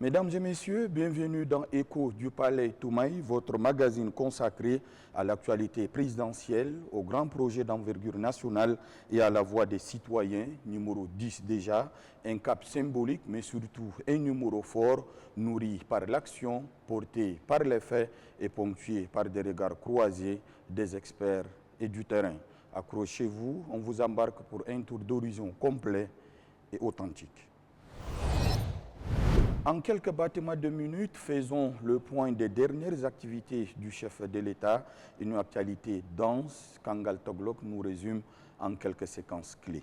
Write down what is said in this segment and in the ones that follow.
Mesdames et messieurs, bienvenue dans Écho du Palais Toumaï, votre magazine consacré à l'actualité présidentielle, aux grands projets d'envergure nationale et à la voix des citoyens, numéro 10 déjà, un cap symbolique mais surtout un numéro fort, nourri par l'action, porté par les faits et ponctué par des regards croisés des experts et du terrain. Accrochez-vous, on vous embarque pour un tour d'horizon complet et authentique. En quelques battements de minutes, faisons le point des dernières activités du chef de l'État. Une actualité dense qu'Angal Toglok nous résume en quelques séquences clés.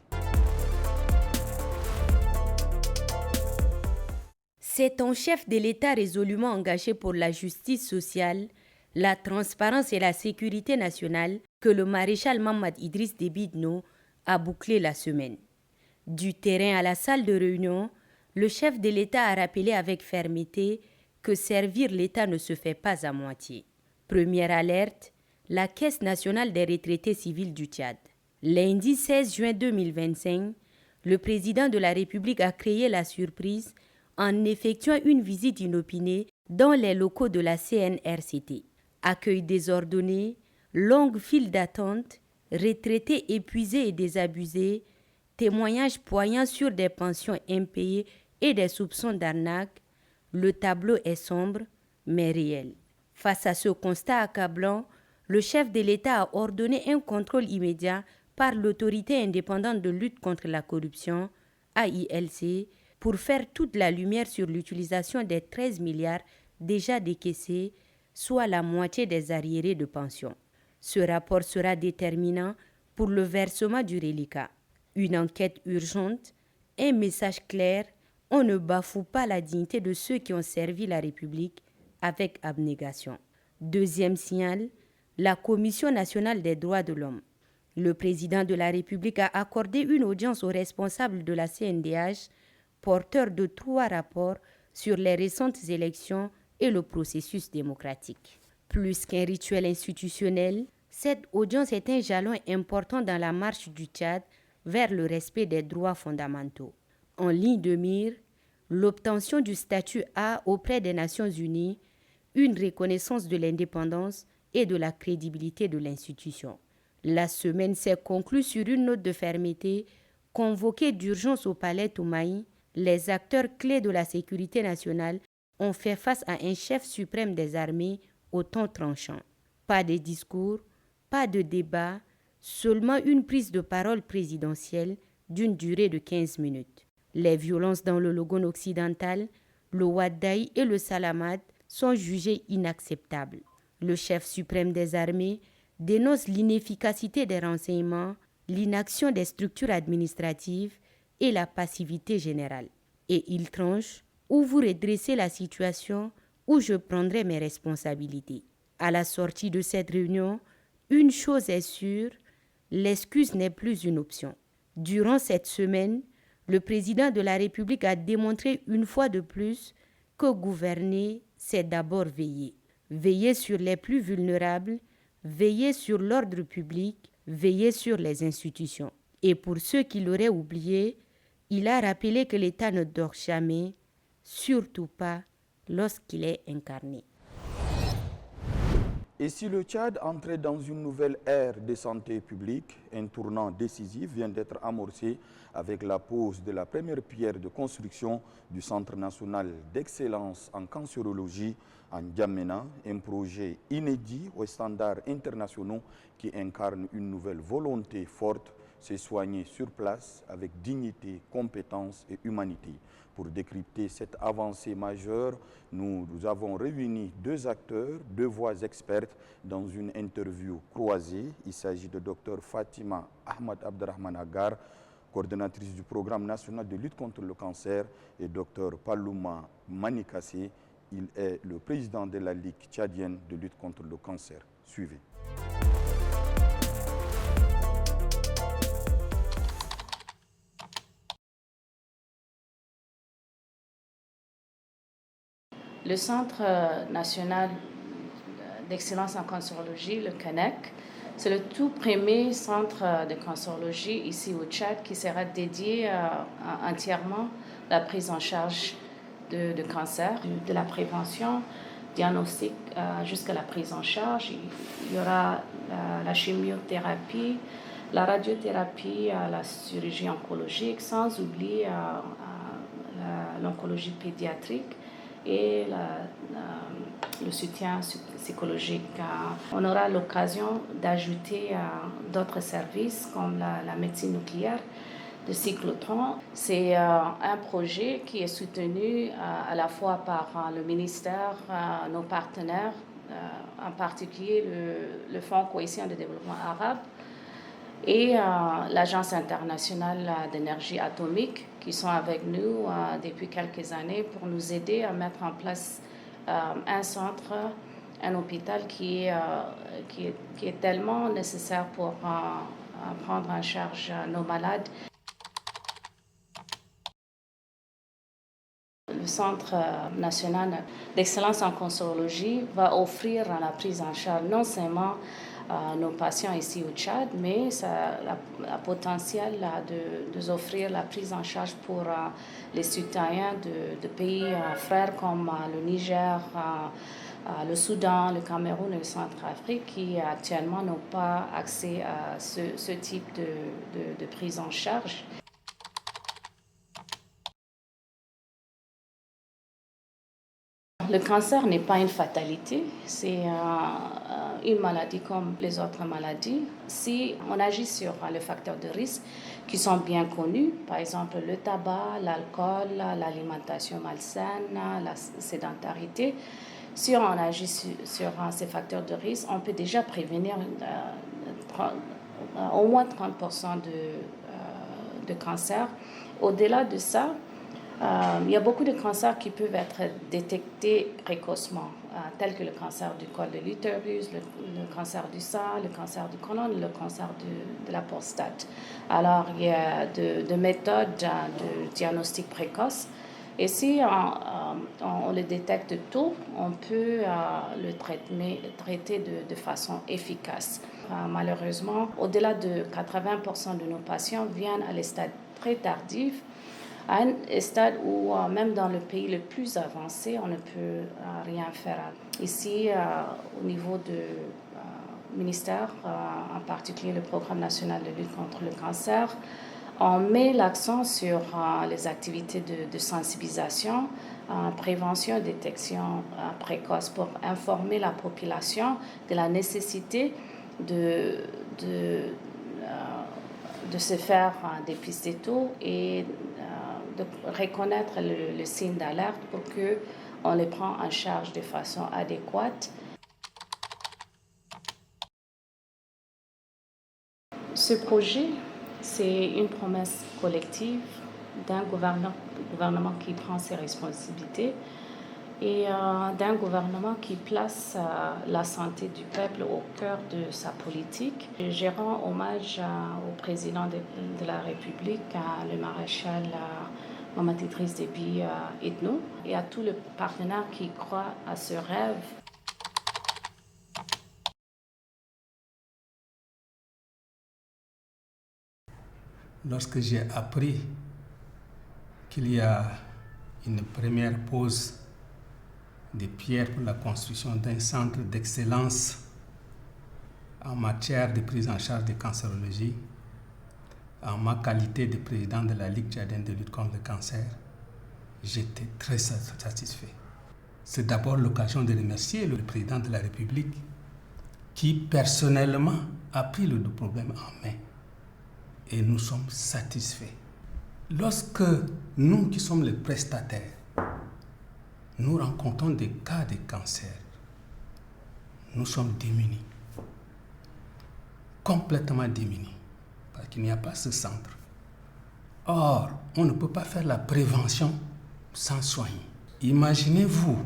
C'est un chef de l'État résolument engagé pour la justice sociale, la transparence et la sécurité nationale que le maréchal Mamad Idriss Déby Itno a bouclé la semaine. Du terrain à la salle de réunion, le chef de l'État a rappelé avec fermeté que servir l'État ne se fait pas à moitié. Première alerte, la Caisse nationale des retraités civils du Tchad. Lundi 16 juin 2025, le président de la République a créé la surprise en effectuant une visite inopinée dans les locaux de la CNRCT. Accueil désordonné, longue file d'attente, retraités épuisés et désabusés, témoignages poignants sur des pensions impayées et des soupçons d'arnaque, le tableau est sombre mais réel. Face à ce constat accablant, le chef de l'État a ordonné un contrôle immédiat par l'autorité indépendante de lutte contre la corruption, AILC, pour faire toute la lumière sur l'utilisation des 13 milliards déjà décaissés, soit la moitié des arriérés de pension. Ce rapport sera déterminant pour le versement du reliquat. Une enquête urgente, un message clair, on ne bafoue pas la dignité de ceux qui ont servi la République avec abnégation. Deuxième signal, la Commission nationale des droits de l'homme. Le président de la République a accordé une audience aux responsables de la CNDH, porteur de 3 rapports sur les récentes élections et le processus démocratique. Plus qu'un rituel institutionnel, cette audience est un jalon important dans la marche du Tchad vers le respect des droits fondamentaux. En ligne de mire, l'obtention du statut A auprès des Nations Unies, une reconnaissance de l'indépendance et de la crédibilité de l'institution. La semaine s'est conclue sur une note de fermeté. Convoqués d'urgence au palais Toumaï, les acteurs clés de la sécurité nationale ont fait face à un chef suprême des armées au ton tranchant. Pas de discours, pas de débat, seulement une prise de parole présidentielle d'une durée de 15 minutes. Les violences dans le Logone occidental, le Ouaddaï et le Salamat sont jugées inacceptables. Le chef suprême des armées dénonce l'inefficacité des renseignements, l'inaction des structures administratives et la passivité générale. Et il tranche: ou vous redressez la situation ou je prendrai mes responsabilités. À la sortie de cette réunion, une chose est sûre, l'excuse n'est plus une option. Durant cette semaine, le président de la République a démontré une fois de plus que gouverner, c'est d'abord veiller. Veiller sur les plus vulnérables, veiller sur l'ordre public, veiller sur les institutions. Et pour ceux qui l'auraient oublié, il a rappelé que l'État ne dort jamais, surtout pas lorsqu'il est incarné. Et si le Tchad entrait dans une nouvelle ère de santé publique, un tournant décisif vient d'être amorcé avec la pose de la première pierre de construction du Centre national d'excellence en cancérologie en N'Djamena, un projet inédit aux standards internationaux qui incarne une nouvelle volonté forte, se soigner sur place avec dignité, compétence et humanité. Pour décrypter cette avancée majeure, nous avons réuni 2 acteurs, 2 voix expertes dans une interview croisée. Il s'agit de Dr Fatima Ahmad Abderrahman Agar, coordonnatrice du programme national de lutte contre le cancer, et Dr Palouma Manikassé. Il est le président de la Ligue tchadienne de lutte contre le cancer. Suivez. Le Centre national d'excellence en cancérologie, le CANEC, c'est le tout premier centre de cancérologie ici au Tchad qui sera dédié entièrement à la prise en charge de cancer, de la prévention, diagnostic jusqu'à la prise en charge. Il y aura la chimiothérapie, la radiothérapie, la chirurgie oncologique, sans oublier l'oncologie pédiatrique et le soutien psychologique. On aura l'occasion d'ajouter d'autres services comme la médecine nucléaire de cyclotron. C'est un projet qui est soutenu à la fois par le ministère, nos partenaires, en particulier le Fonds cohésion de développement arabe et l'Agence internationale d'énergie atomique qui sont avec nous depuis quelques années pour nous aider à mettre en place un centre, un hôpital qui est tellement nécessaire pour prendre en charge nos malades. Le Centre national d'excellence en cancérologie va offrir la prise en charge non seulement nos patients ici au Tchad, mais ça a potentiel de offrir la prise en charge pour les citoyens de pays frères comme le Niger, le Soudan, le Cameroun et le Centrafrique qui actuellement n'ont pas accès à ce type de prise en charge. Le cancer n'est pas une fatalité, c'est une maladie comme les autres maladies. Si on agit sur les facteurs de risque qui sont bien connus, par exemple le tabac, l'alcool, l'alimentation malsaine, la sédentarité, si on agit sur ces facteurs de risque, on peut déjà prévenir au moins 30% de cancer. Au-delà de ça, il y a beaucoup de cancers qui peuvent être détectés précocement, tels que le cancer du col de l'utérus, le cancer du sein, le cancer du côlon, le cancer de la prostate. Alors, il y a de méthodes de diagnostic précoce. Et si on le détecte tôt, on peut le traiter de façon efficace. Malheureusement, au-delà de 80% de nos patients viennent à les stades très tardifs, à un stade où même dans le pays le plus avancé, on ne peut rien faire. Ici, au niveau du ministère, en particulier le Programme national de lutte contre le cancer, on met l'accent sur les activités de sensibilisation, prévention et détection précoce pour informer la population de la nécessité de se faire dépister tôt et de reconnaître le signe d'alerte pour qu'on les prenne en charge de façon adéquate. Ce projet, c'est une promesse collective d'un gouvernement qui prend ses responsabilités et d'un gouvernement qui place la santé du peuple au cœur de sa politique. Je rends hommage au président de la République, le maréchal Maman Idriss Déby Itno, et à tous les partenaires qui croient à ce rêve. Lorsque j'ai appris qu'il y a une première pose de pierres pour la construction d'un centre d'excellence en matière de prise en charge de cancérologie, en ma qualité de président de la Ligue tchadienne de lutte contre le cancer, j'étais très satisfait. C'est d'abord l'occasion de remercier le président de la République qui personnellement a pris le problème en main. Et nous sommes satisfaits. Lorsque nous qui sommes les prestataires, nous rencontrons des cas de cancer, nous sommes démunis, complètement démunis, parce qu'il n'y a pas ce centre. Or, on ne peut pas faire la prévention sans soins. Imaginez-vous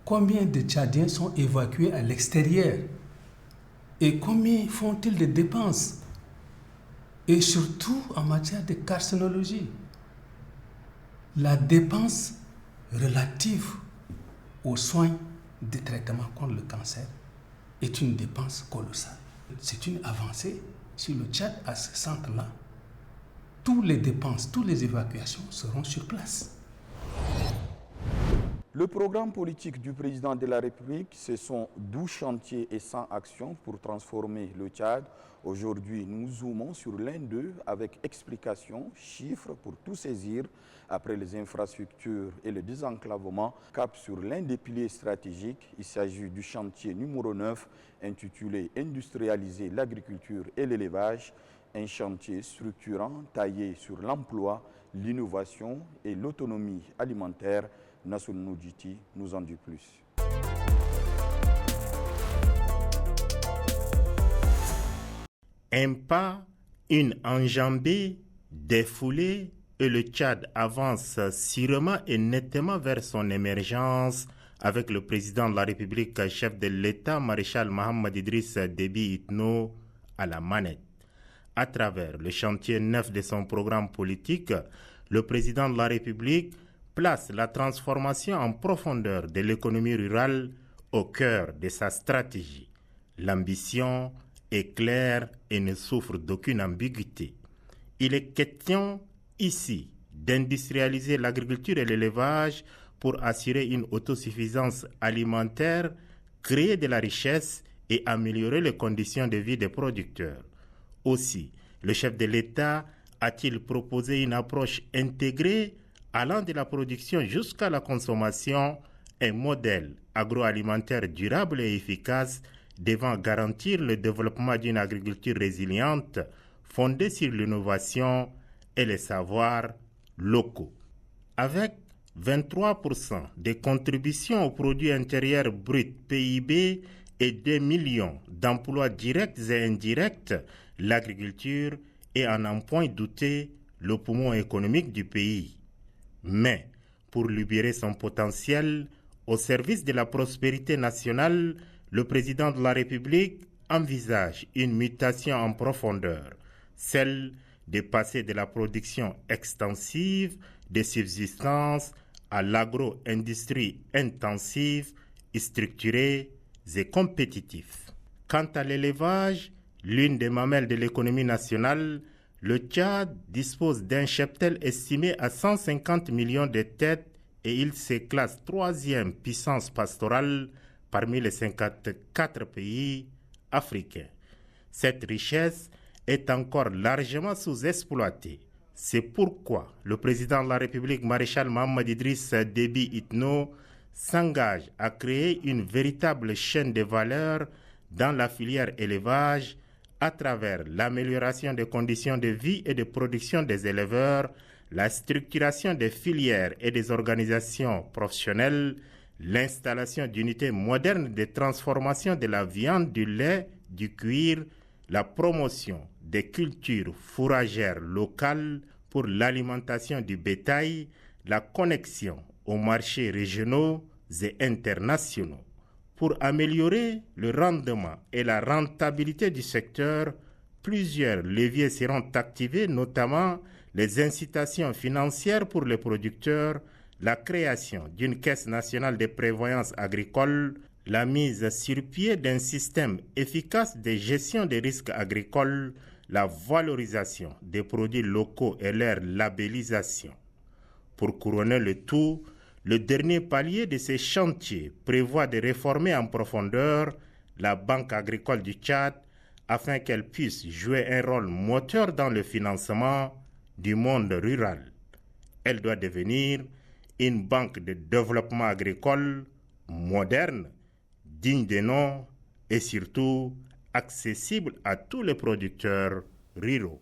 combien de Tchadiens sont évacués à l'extérieur et combien font-ils de dépenses, et surtout en matière de carcinologie. La dépense relative aux soins de traitement contre le cancer est une dépense colossale. C'est une avancée. Si le Tchad a ce centre-là, toutes les dépenses, toutes les évacuations seront sur place. Le programme politique du président de la République, ce sont 12 chantiers et 100 actions pour transformer le Tchad. Aujourd'hui, nous zoomons sur l'un d'eux avec explications, chiffres pour tout saisir. Après les infrastructures et le désenclavement, cap sur l'un des piliers stratégiques. Il s'agit du chantier numéro 9 intitulé « Industrialiser l'agriculture et l'élevage ». Un chantier structurant taillé sur l'emploi, l'innovation et l'autonomie alimentaire. Nassour Noudjiti nous en dit plus. Un pas, une enjambée, des foulées, et le Tchad avance sûrement et nettement vers son émergence avec le président de la République, chef de l'État, maréchal Mohamed Idriss Déby Itno, à la manette. À travers le chantier 9 de son programme politique, le président de la République place la transformation en profondeur de l'économie rurale au cœur de sa stratégie. L'ambition est claire et ne souffre d'aucune ambiguïté. Il est question ici d'industrialiser l'agriculture et l'élevage pour assurer une autosuffisance alimentaire, créer de la richesse et améliorer les conditions de vie des producteurs. Aussi, le chef de l'État a-t-il proposé une approche intégrée allant de la production jusqu'à la consommation, un modèle agroalimentaire durable et efficace devant garantir le développement d'une agriculture résiliente fondée sur l'innovation et les savoirs locaux. Avec 23% des contributions au produit intérieur brut PIB et 2 millions d'emplois directs et indirects, l'agriculture est à n'en point douter le poumon économique du pays. Mais pour libérer son potentiel au service de la prospérité nationale, le président de la République envisage une mutation en profondeur, celle de passer de la production extensive de subsistance à l'agro-industrie intensive, structurée et compétitive. Quant à l'élevage, l'une des mamelles de l'économie nationale, le Tchad dispose d'un cheptel estimé à 150 millions de têtes et il se classe 3e puissance pastorale parmi les 54 pays africains. Cette richesse est encore largement sous-exploitée. C'est pourquoi le président de la République, maréchal Mohamed Idriss Déby Itno, s'engage à créer une véritable chaîne de valeur dans la filière élevage à travers l'amélioration des conditions de vie et de production des éleveurs, la structuration des filières et des organisations professionnelles, l'installation d'unités modernes de transformation de la viande, du lait, du cuir, la promotion des cultures fourragères locales pour l'alimentation du bétail, la connexion aux marchés régionaux et internationaux. Pour améliorer le rendement et la rentabilité du secteur, plusieurs leviers seront activés, notamment les incitations financières pour les producteurs, la création d'une caisse nationale de prévoyance agricole, la mise sur pied d'un système efficace de gestion des risques agricoles, la valorisation des produits locaux et leur labellisation. Pour couronner le tout, le dernier palier de ces chantiers prévoit de réformer en profondeur la Banque agricole du Tchad afin qu'elle puisse jouer un rôle moteur dans le financement du monde rural. Elle doit devenir une banque de développement agricole moderne, digne de nom et surtout accessible à tous les producteurs ruraux.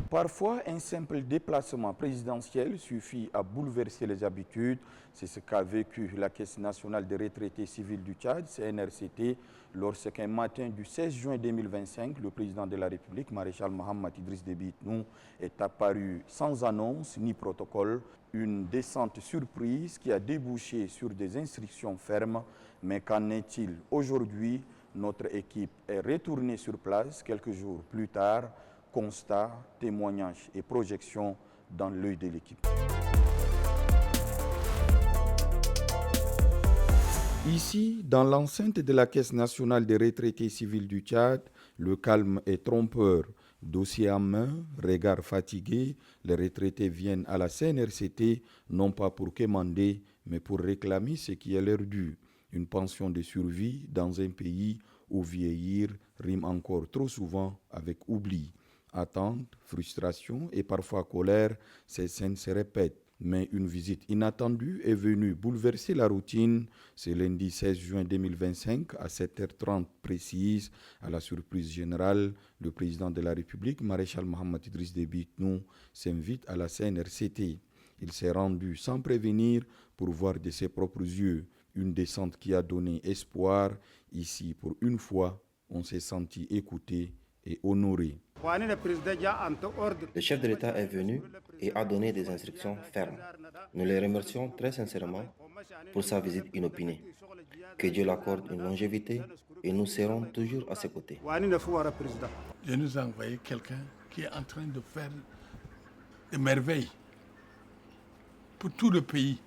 Parfois, un simple déplacement présidentiel suffit à bouleverser les habitudes. C'est ce qu'a vécu la Caisse nationale des retraités civils du Tchad, CNRCT, lorsqu'un matin du 16 juin 2025, le président de la République, maréchal Mohamed Idriss Déby Itno, est apparu sans annonce ni protocole. Une décente surprise qui a débouché sur des instructions fermes. Mais qu'en est-il aujourd'hui? Notre équipe est retournée sur place quelques jours plus tard. Constats, témoignages et projections dans l'œil de l'équipe. Ici, dans l'enceinte de la Caisse nationale des retraités civils du Tchad, le calme est trompeur. Dossier en main, regard fatigué, les retraités viennent à la CNRCT non pas pour quémander, mais pour réclamer ce qui est leur dû. Une pension de survie dans un pays où vieillir rime encore trop souvent avec oubli. Attente, frustration et parfois colère, ces scènes se répètent. Mais une visite inattendue est venue bouleverser la routine. C'est lundi 16 juin 2025 à 7h30 précise. À la surprise générale, le président de la République, Maréchal Mohamed Idriss Déby Itno, s'invite à la CNRCT. Il s'est rendu sans prévenir pour voir de ses propres yeux une descente qui a donné espoir. Ici, pour une fois, on s'est senti écouté et honoré. Le chef de l'État est venu et a donné des instructions fermes. Nous le remercions très sincèrement pour sa visite inopinée. Que Dieu l'accorde une longévité et nous serons toujours à ses côtés. Dieu nous a envoyé quelqu'un qui est en train de faire des merveilles pour tout le pays.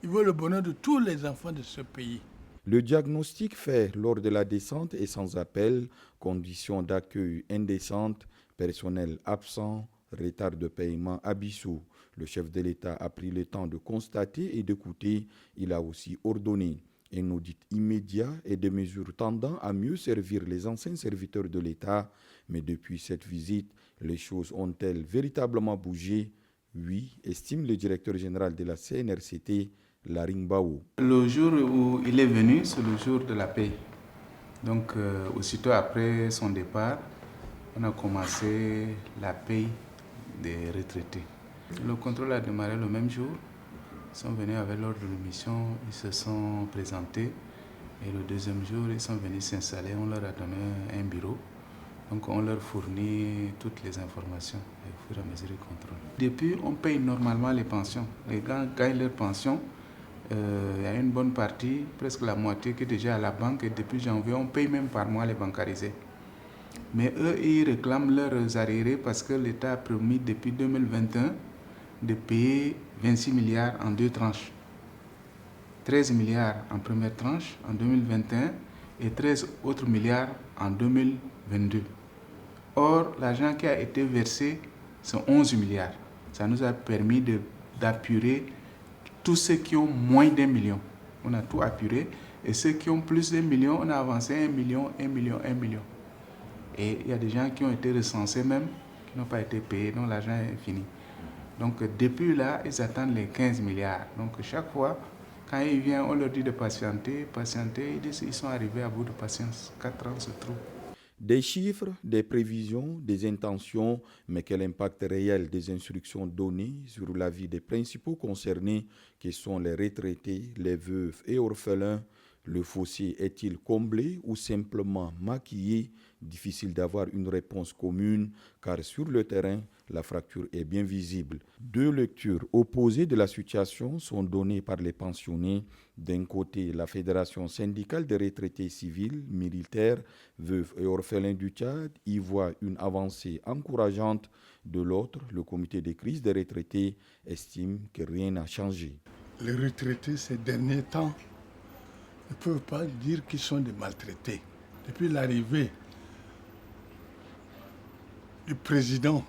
Il veut le bonheur de tous les enfants de ce pays. Le diagnostic fait lors de la descente est sans appel, conditions d'accueil indécentes, personnel absent, retard de paiement abyssaux. Le chef de l'État a pris le temps de constater et d'écouter. Il a aussi ordonné un audit immédiat et des mesures tendant à mieux servir les anciens serviteurs de l'État. Mais depuis cette visite, les choses ont-elles véritablement bougé? Oui, estime le directeur général de la CNRCT, Laring Bao. Le jour où il est venu, c'est le jour de la paix. Donc, aussitôt après son départ, on a commencé la paie des retraités. Le contrôle a démarré le même jour. Ils sont venus avec l'ordre de mission, ils se sont présentés. Et le deuxième jour, ils sont venus s'installer. On leur a donné un bureau. Donc, on leur fournit toutes les informations au fur et à mesure du contrôle. Depuis, on paye normalement les pensions. Les gens gagnent leur pension. Il y a une bonne partie, presque la moitié, qui est déjà à la banque. Et depuis janvier, on paye même par mois les bancarisés. Mais eux, ils réclament leurs arriérés parce que l'État a promis depuis 2021 de payer 26 milliards en deux tranches. 13 milliards en première tranche en 2021 et 13 autres milliards en 2022. Or, l'argent qui a été versé, c'est 11 milliards. Ça nous a permis d'apurer tous ceux qui ont moins d'1 million. On a tout apuré. Et ceux qui ont plus d'1 million, on a avancé 1 million, 1 million, 1 million. Et il y a des gens qui ont été recensés même, qui n'ont pas été payés, dont l'argent est fini. Donc depuis là, ils attendent les 15 milliards. Donc chaque fois, quand ils viennent, on leur dit de patienter, ils disent qu'ils sont arrivés à bout de patience. 4 ans, c'est trop. Des chiffres, des prévisions, des intentions, mais quel impact réel des instructions données sur la vie des principaux concernés, qui sont les retraités, les veuves et orphelins? Le fossé est-il comblé ou simplement maquillé? Difficile d'avoir une réponse commune, car sur le terrain, la fracture est bien visible. Deux lectures opposées de la situation sont données par les pensionnés. D'un côté, la Fédération syndicale des retraités civils, militaires, veuves et orphelins du Tchad y voit une avancée encourageante. De l'autre, le comité de crise des retraités estime que rien n'a changé. Les retraités, ces derniers temps, ne peuvent pas dire qu'ils sont des maltraités. Depuis l'arrivée du président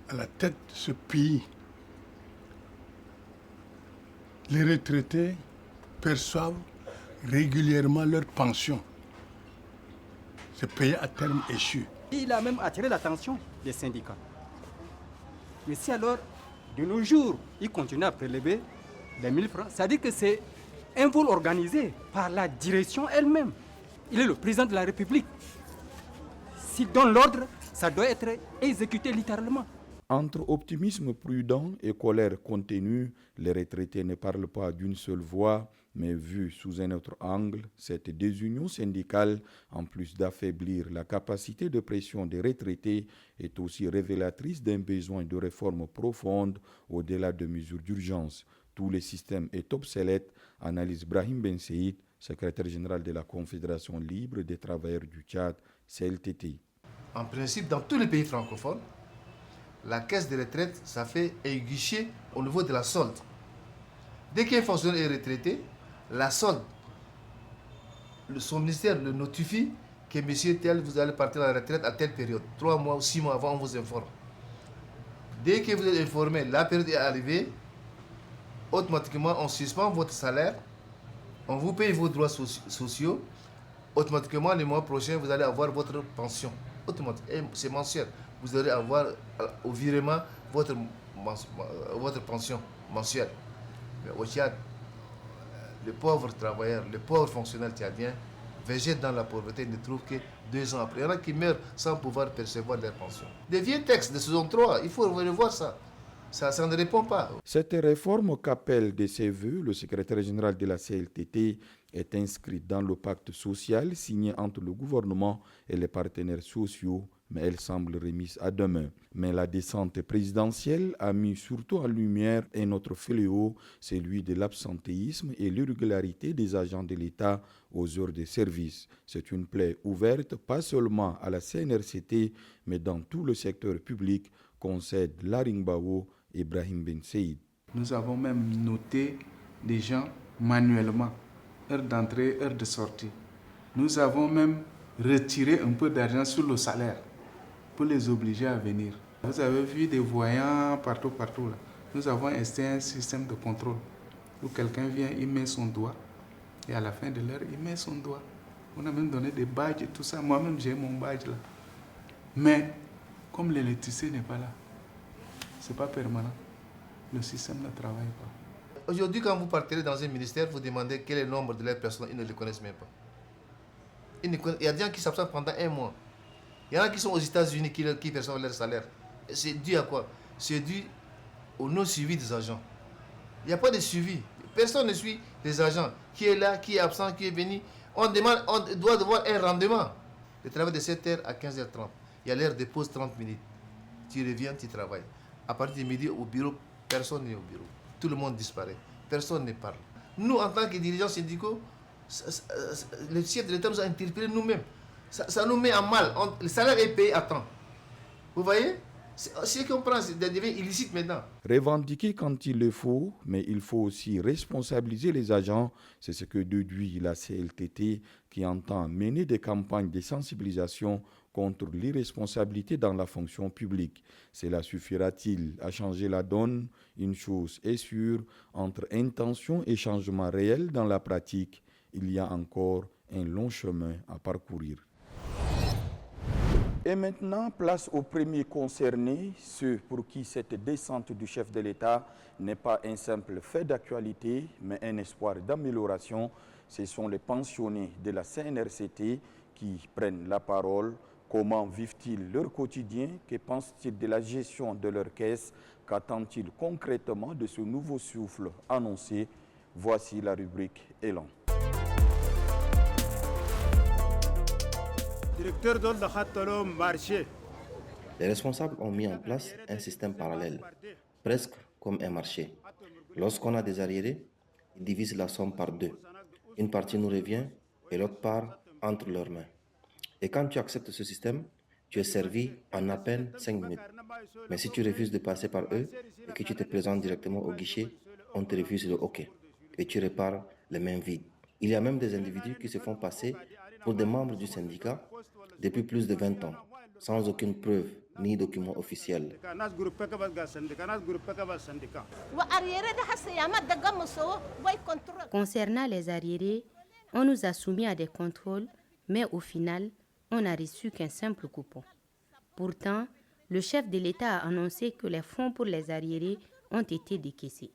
à la tête de ce pays, les retraités perçoivent régulièrement leur pension. C'est payé à terme échu. Il a même attiré l'attention des syndicats. Mais si alors, de nos jours, ils continuent à prélever les 1000 francs, c'est-à-dire que c'est un vol organisé par la direction elle-même. Il est le président de la République. S'il donne l'ordre, ça doit être exécuté littéralement. Entre optimisme prudent et colère contenue, les retraités ne parlent pas d'une seule voix, mais vue sous un autre angle, cette désunion syndicale, en plus d'affaiblir la capacité de pression des retraités, est aussi révélatrice d'un besoin de réforme profonde au-delà de mesures d'urgence. Tout le système est obsolète, analyse Brahim Ben Saïd, secrétaire général de la Confédération libre des travailleurs du Tchad, CLTT. En principe, dans tous les pays francophones, la caisse de retraite, ça fait un guichet au niveau de la solde. Dès qu'un fonctionnaire est retraité, la solde, son ministère le notifie que monsieur tel, vous allez partir à la retraite à telle période. 3 mois ou 6 mois avant, on vous informe. Dès que vous êtes informé, la période est arrivée, automatiquement, on suspend votre salaire, on vous paye vos droits sociaux, automatiquement, le mois prochain, vous allez avoir votre pension. Automatiquement, c'est mensuel. Vous allez avoir au virement votre pension mensuelle. Mais au Tchad, les pauvres travailleurs, les pauvres fonctionnaires tchadiens végètent dans la pauvreté, ne trouvent que 2 ans après. Il y en a qui meurent sans pouvoir percevoir leur pension. Des vieux textes de saison 3, il faut revoir ça. Ça ne répond pas. Cette réforme qu'appelle de ses voeux le secrétaire général de la CLTT est inscrite dans le pacte social signé entre le gouvernement et les partenaires sociaux, mais elle semble remise à demain. Mais la descente présidentielle a mis surtout en lumière un autre fléau, celui de l'absentéisme et l'irrégularité des agents de l'État aux heures de service. C'est une plaie ouverte, pas seulement à la CNRCT, mais dans tout le secteur public, concède Laringbao Ibrahim Ben Saïd. Nous avons même noté des gens manuellement, heure d'entrée, heure de sortie. Nous avons même retiré un peu d'argent sur le salaire pour les obliger à venir. Vous avez vu des voyants partout là. Nous avons installé un système de contrôle où quelqu'un vient, il met son doigt et à la fin de l'heure, il met son doigt. On a même donné des badges et tout ça. Moi-même, j'ai mon badge là. Mais comme l'électricité n'est pas là, ce n'est pas permanent. Le système ne travaille pas. Aujourd'hui, quand vous partez dans un ministère, vous demandez quel est le nombre de leurs personnes, ils ne le connaissent même pas. Il y a des gens qui s'absentent pendant 1 mois. Il y en a qui sont aux États-Unis qui perçoivent leur salaire. C'est dû à quoi? C'est dû au non-suivi des agents. Il n'y a pas de suivi. Personne ne suit les agents. Qui est là, qui est absent, qui est venu. On doit avoir un rendement. Le travail de 7h à 15h30. Il y a l'heure de pause 30 minutes. Tu reviens, tu travailles. À partir de midi au bureau, personne n'est au bureau. Tout le monde disparaît. Personne ne parle. Nous, en tant que dirigeants syndicaux, le chef de l'État nous a interpellés nous-mêmes. Ça nous met en mal. Le salaire est payé à temps. Vous voyez? Ce qu'on prend, c'est devient illicite maintenant. Revendiquer quand il le faut, mais il faut aussi responsabiliser les agents. C'est ce que déduit la CLTT qui entend mener des campagnes de sensibilisation contre l'irresponsabilité dans la fonction publique. Cela suffira-t-il à changer la donne? Une chose est sûre, entre intention et changement réel dans la pratique, il y a encore un long chemin à parcourir. Et maintenant, place aux premiers concernés, ceux pour qui cette descente du chef de l'État n'est pas un simple fait d'actualité, mais un espoir d'amélioration. Ce sont les pensionnés de la CNRCT qui prennent la parole. Comment vivent-ils leur quotidien? Que pensent-ils de la gestion de leur caisse? Qu'attendent-ils concrètement de ce nouveau souffle annoncé? Voici la rubrique Élan. Les responsables ont mis en place un système parallèle, presque comme un marché. Lorsqu'on a des arriérés, ils divisent la somme par 2. Une partie nous revient et l'autre part entre leurs mains. Et quand tu acceptes ce système, tu es servi en à peine 5 minutes. Mais si tu refuses de passer par eux et que tu te présentes directement au guichet, on te refuse le OK et tu repars les mains vides. Il y a même des individus qui se font passer pour des membres du syndicat depuis plus de 20 ans, sans aucune preuve ni document officiel. Concernant les arriérés, on nous a soumis à des contrôles, mais au final, on n'a reçu qu'un simple coupon. Pourtant, le chef de l'État a annoncé que les fonds pour les arriérés ont été décaissés.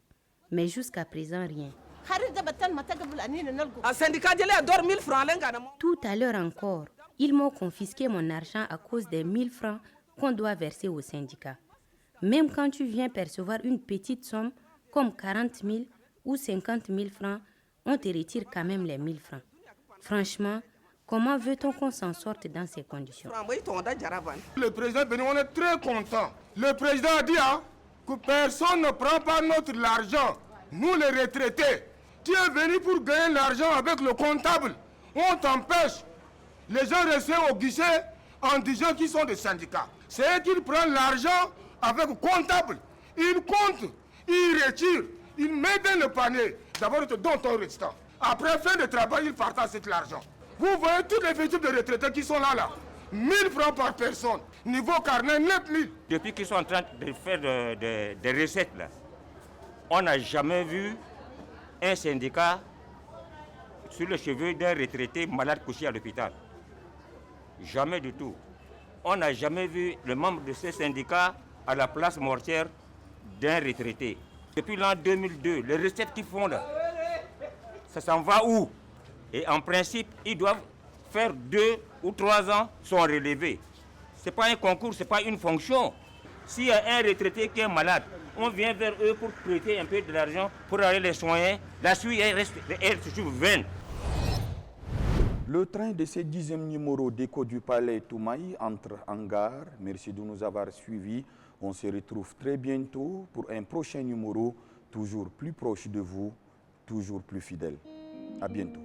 Mais jusqu'à présent, rien. Tout à l'heure encore, ils m'ont confisqué mon argent à cause des 1000 francs qu'on doit verser au syndicat. Même quand tu viens percevoir une petite somme, comme 40 000 ou 50 000 francs, on te retire quand même les 1000 francs. Franchement, comment veut-on qu'on s'en sorte dans ces conditions? Le président Beni, on est très content. Le président a dit que personne ne prend pas notre argent. Nous les retraités, tu es venu pour gagner l'argent avec le comptable. On t'empêche. Les gens restent au guichet en disant qu'ils sont des syndicats. C'est eux qui prennent l'argent avec le comptable. Ils comptent, ils retirent, ils mettent dans le panier. D'abord, ils te donnent ton restant. Après fin de travail, ils partagent cet argent. Vous voyez tous les effectifs de retraités qui sont là. 1000 francs par personne. Niveau carnet, 9000. Depuis qu'ils sont en train de faire des recettes, là, on n'a jamais vu un syndicat sur le cheveu d'un retraité malade couché à l'hôpital. Jamais du tout. On n'a jamais vu le membre de ce syndicat à la place mortuaire d'un retraité. Depuis l'an 2002, les recettes qu'ils font là, ça s'en va où? Et en principe, ils doivent faire 2 ou 3 ans, sont relevés. Ce n'est pas un concours, ce n'est pas une fonction. S'il y a un retraité qui est malade, on vient vers eux pour prêter un peu de l'argent pour aller les soigner. La suite, elle se trouve vaine. Le train de ce 10e numéro d'Écho du Palais Toumaï entre en gare. Merci de nous avoir suivis. On se retrouve très bientôt pour un prochain numéro, toujours plus proche de vous, toujours plus fidèle. À bientôt.